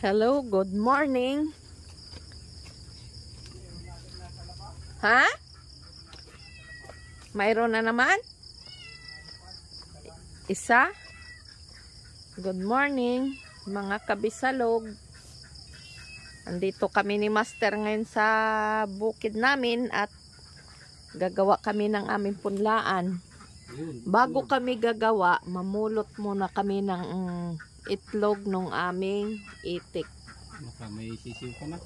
Hello, good morning. Ha? Mayroon na naman? Isa? Good morning, mga kabisalog. Andito kami ni Master ngayon sa bukid namin at gagawa kami ng aming punlaan. Bago kami gagawa, mamulot muna kami ng itlog ng aming itik. Baka may sisiw ka na.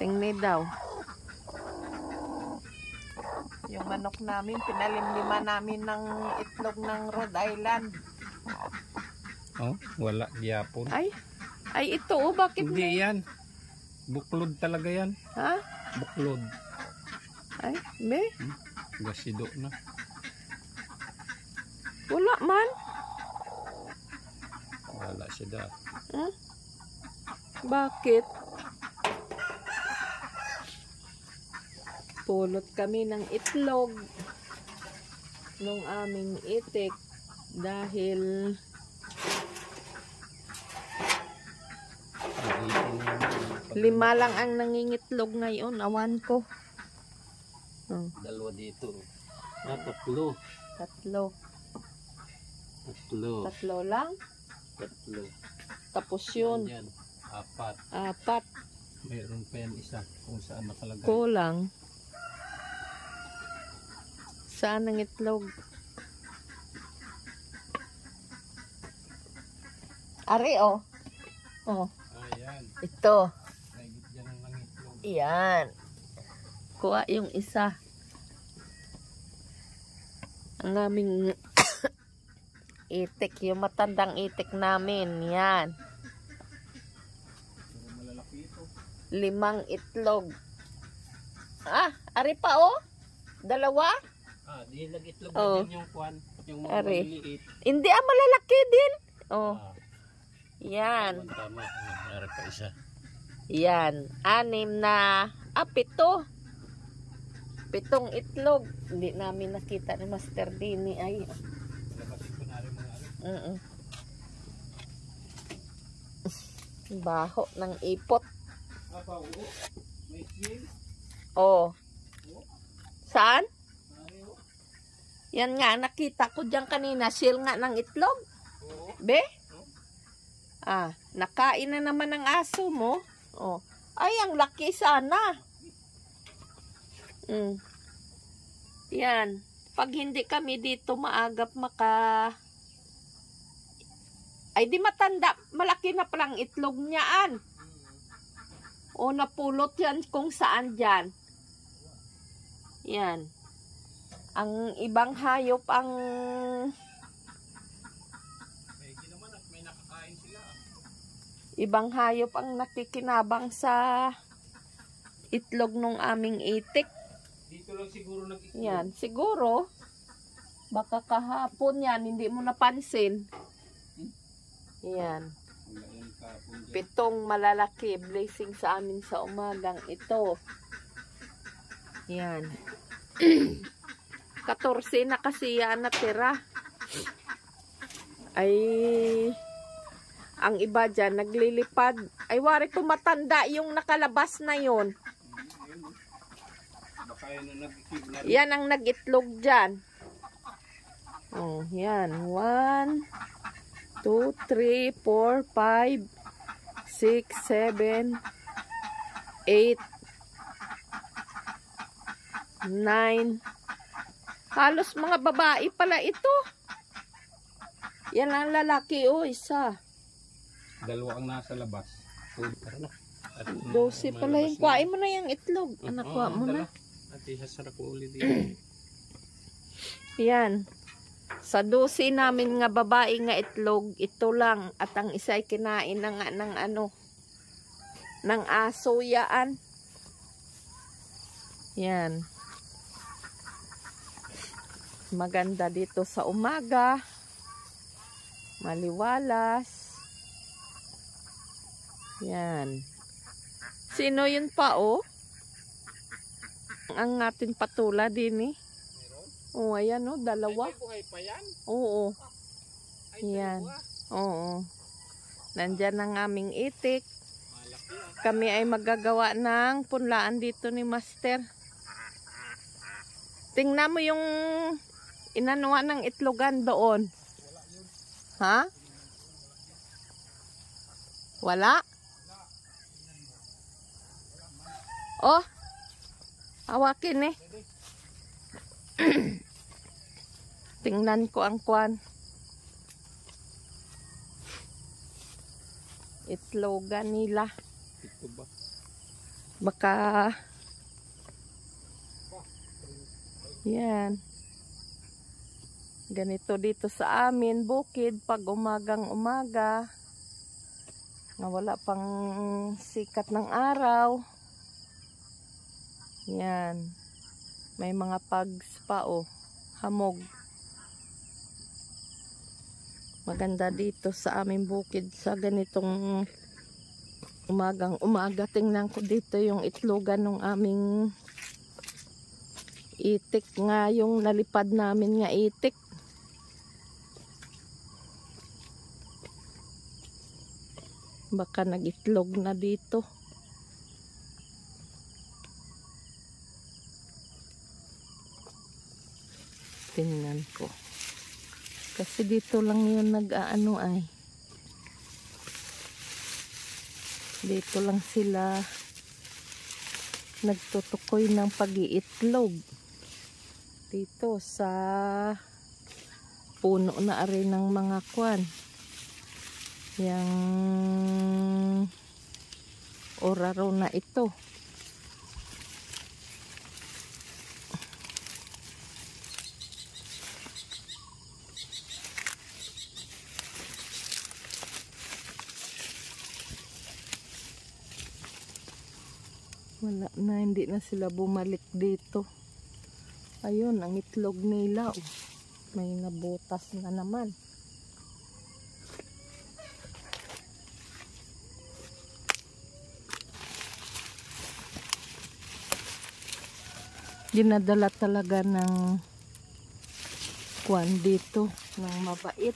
Tingnan daw. Yung manok namin, pinalimlima namin ng itlog ng Rhode Island. Oh, wala gyapon. Ay ito oh, bakit Hindi yan. Buklod talaga yan. Ha? Buklod. Ay, me? Gasido na. Wala man. Wala siya da. Bakit? Pulot kami ng itlog nung aming itik dahil lima lang ang nangingitlog ngayon. Awan ko. Dalawa dito. Tatlo. Tatlo lang. Tatlo. Tapos yun. Yan. Apat. Apat. Mayroon pa yan isa kung saan nakalagay. Kulang. Saan ang itlog? Ari oh. Oh. Ayan. Ito. Nagit dyan ang nangitlog. Yan. Kuha yung isa. Ang aming itik. Yung matandang itik namin. Yan. Pero malalaki ito. 5 itlog. Ari pa oh. 2? Di nag-itlog Oh. din yung kwan. Yung mga Ari. maliliit. Hindi malalaki din. Oh. Yan. Tama. Ari pa isa. Yan. 6 na. 7. 7 itlog. Hindi namin nakita ni Master Dini. Ay. Labasin ko na rin mga ano. Baho ng ipot. Oo. May seal. Oh. Saan? Ari o. Yan nga. Nakita ko dyan kanina. Seal nga ng itlog. Oo. Be? Nakain na naman ng aso mo. Oh. Ay, ang laki sana. Yan. Pag hindi kami dito maagap ay di matanda. Malaki na palang itlog niyaan. O napulot yan kung saan dyan. Yan. Ang ibang hayop ang May nakakain sila. ibang hayop ang nakikinabang sa itlog ng aming itik. Dito lang siguro nag-itlog. Yan, siguro baka kahapon yan, hindi mo napansin. Yan. Wala yan kahapon dyan. 7 malalaki, blessing sa amin sa umagang ito. Yan. 14 na kasi yan natira. Ay, ang iba dyan naglilipad. Ay, wari tumatanda yung nakalabas na yon. Baka yan ang nag-itlog na rin. Yan ang nag-itlog dyan. Oh, yan. 1, 2, 3, 4, 5, 6, 7, 8, 9. Halos mga babae pala ito. Yan ang lalaki. Oh, isa. 2 ang nasa labas. Tara na. 12 pala yung. Kuhain mo na yung itlog. Anak, kuha mo na. At ihasarap ko ulit dito. Yan. Sa 12 namin nga babae nga itlog, ito lang. At ang isa ay kinain na nga ng aso yaan. Yan. Maganda dito sa umaga. Maliwalas. Yan. Sino yun pa oh? Ang ating patula din eh. Oh, ayan oh, 2. Ay, buhay pa yan? Oo. Ay, Yan. 2. Oo. Nandyan ang aming itik. Kami ay magagawa ng punlaan dito ni Master. Tingnan mo yung inanuan ng itlogan doon. Ha? Wala? Oh, hawakin eh. Tingnan ko ang kwan. Itlogan nila. Ito ba? Baka yan. Ganito dito sa amin, bukid, pag umagang umaga, na wala pang sikat ng araw. Yan. May mga pags pa oh, hamog. Maganda dito sa aming bukid sa ganitong umagang umaga. Tingnan ko dito yung itlogan ng aming itik nga, yung nalipad namin nga itik. Baka nag-itlog na dito. Tingnan ko. Kasi dito lang yun nag-aano ay. Dito lang sila nagtutukoy ng pag-iitlog. Dito sa puno na rin ng mga kwan. Yang oraro na ito. Wala na, hindi na sila bumalik dito. Ayun, ang itlog nila. Oh. May nabutas na naman. Dinadala talaga ng kwan dito, ng mabait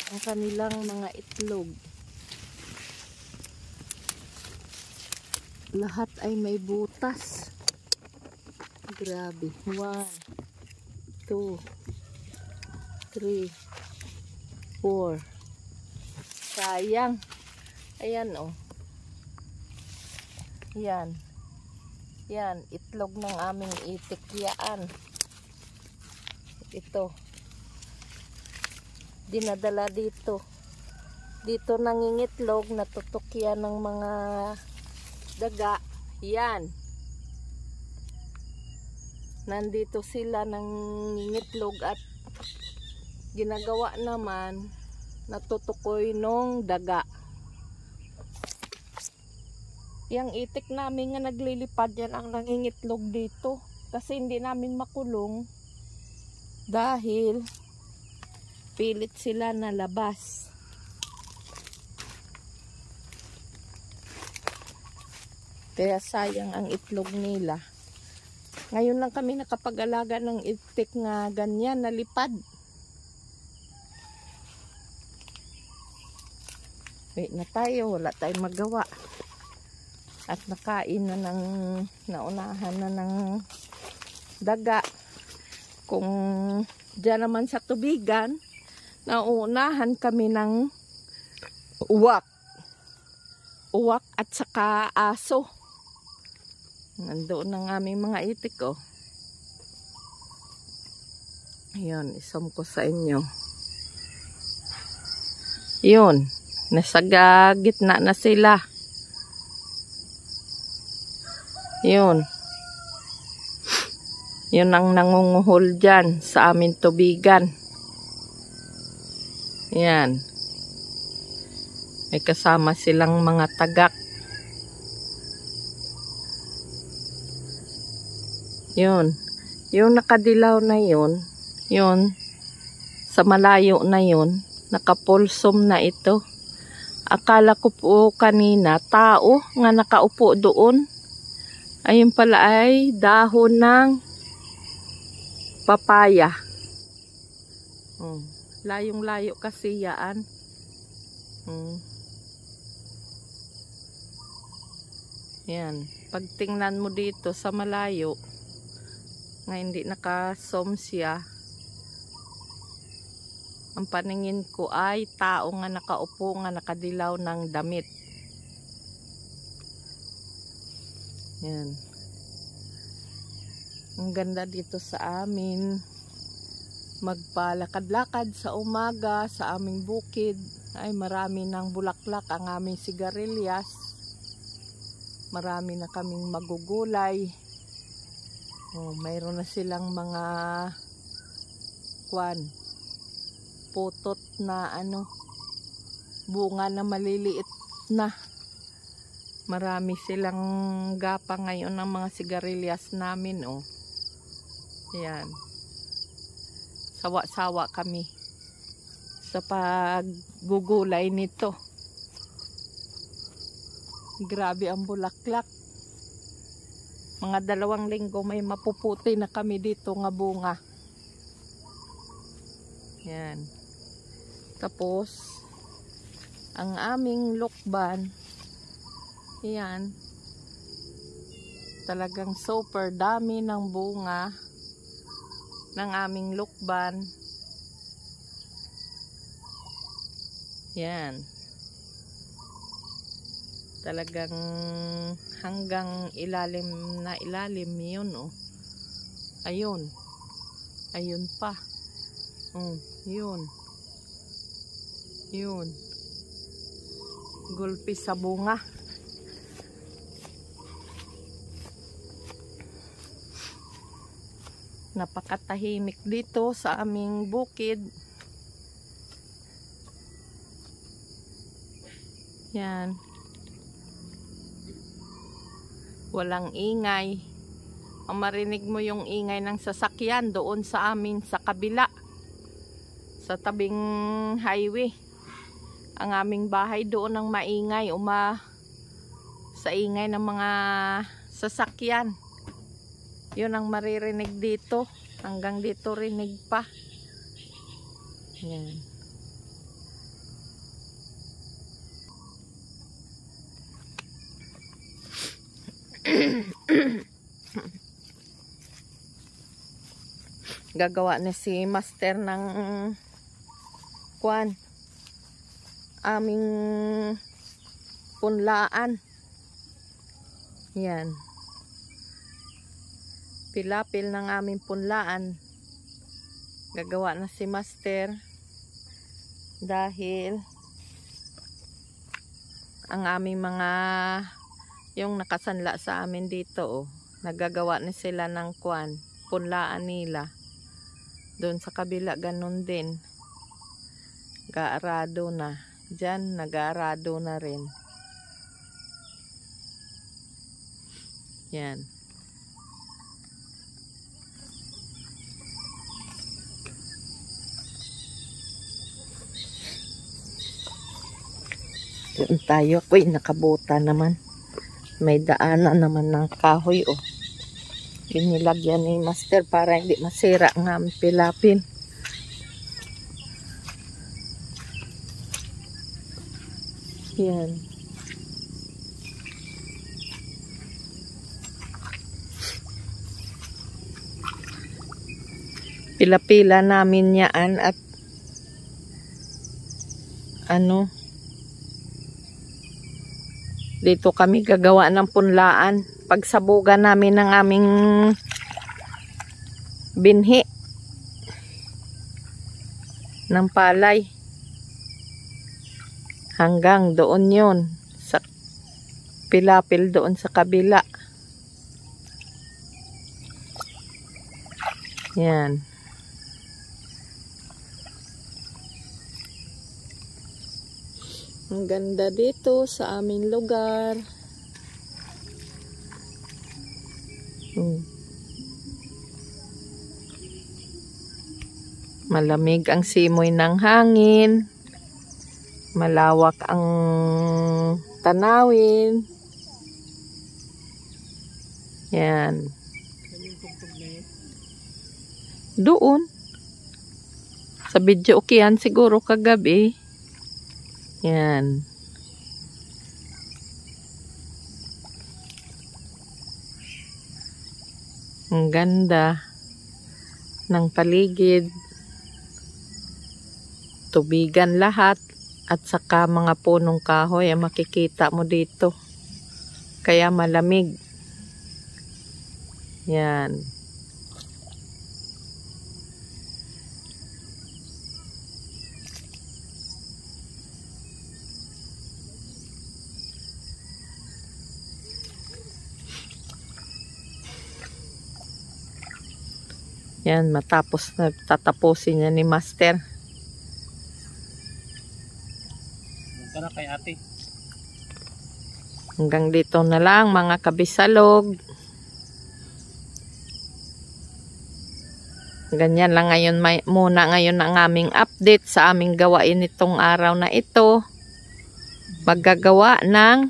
ang kanilang mga itlog. Lahat ay may butas. Grabe. 1, 2, 3, 4. Sayang. Ayan oh. Yan. Yan. Itlog ng aming itik yan. Ito. Dinadala dito. Dito nangingitlog. Natutok yan ng mga daga. Yan. Nandito sila nangingitlog at ginagawa naman natutukoy nung daga. Yang itik namin nga naglilipad yan ang nangingitlog dito. Kasi hindi namin makulong dahil pilit sila na labas. Kaya sayang ang itlog nila. Ngayon lang kami nakapag-alaga ng itik nga ganyan, nalipad. Wait na tayo, wala tayong magawa. At nakain na ng, naunahan na ng daga. Kung dyan naman sa tubigan, nauunahan kami ng uwak. Uwak at saka aso. Nandoon ang aming mga itik oh. Ayun, isom ko sa inyo. Yun, nasa gitna na sila. Yun. Yun ang nangunguhol dyan sa aming tubigan. Yan. May kasama silang mga tagak. Yun. Yung nakadilaw na yun, yun, sa malayo na yun, nakapulsom na ito. Akala ko po kanina, tao nga nakaupo doon. Ayun pala ay dahon ng papaya. Layong-layo kasi yan. Yan. Pag tingnan mo dito sa malayo, nga hindi naka-zoom siya, ang paningin ko ay tao nga nakaupo nga nakadilaw ng damit. Yan. Ang ganda dito sa amin. Magpalakad-lakad sa umaga sa aming bukid. Ay marami ng bulaklak ang aming sigarilyas. Marami na kaming magugulay. Oh, mayroon na silang mga putot na bunga na maliliit na. Marami silang gapa ngayon ng mga sigarilyas namin, oh. Ayan. Sawa-sawa kami sa paggugulay nito. Grabe ang bulaklak. Mga 2 linggo may mapuputi na kami dito nga bunga. Yan. Tapos ang aming lukban, yan, talagang super dami ng bunga ng aming lukban. Yan. Talagang hanggang ilalim na ilalim yun, oh. Ayun. Ayun pa. Yun. Yun. Gulpi sa bunga. Napakatahimik dito sa aming bukid. Yan. Walang ingay. Ang marinig mo yung ingay ng sasakyan doon sa amin sa kabila. Sa tabing highway. Ang aming bahay doon ang maingay. Sa ingay ng mga sasakyan. Yun ang maririnig dito. Hanggang dito rinig pa. Yan. Gagawa na si Master ng aming punlaan. Yan. Pilapil ng aming punlaan. Gagawa na si Master dahil ang aming mga yung nakasanla sa amin dito, oh, nagagawa na sila ng punlaan nila. Doon sa kabila ganun din. Gaarado na. Diyan nag-aarado na rin. Yan. Doon tayo. Uy, nakabuta naman. May daanan naman ng kahoy, oh. Binilagyan ni Master para hindi masira ang aming pilapil. Yan. Pila-pila namin yan at dito kami gagawa ng punlaan. Pagsabugan namin ng aming binhi ng palay. Hanggang doon yun. Sa pilapil doon sa kabila. Yan. Ang ganda dito sa aming lugar. Malamig ang simoy ng hangin. Malawak ang tanawin. Yan. Doon. Sa video yan siguro kagabi. Yan. Ang ganda ng paligid. Tubigan lahat. At saka mga punong kahoy ang makikita mo dito. Kaya malamig. Yan. Yan, matapos na tatapusin niya ni Master. Tara kay ate. Hanggang dito na lang mga kabisalog. Ganyan lang ngayon muna ngayon ang aming update sa aming gawain nitong araw na ito. Maggagawa ng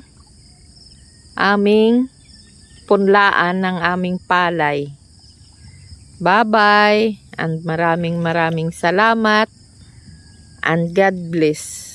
aming punlaan ng aming palay. Bye-bye and maraming salamat and God bless.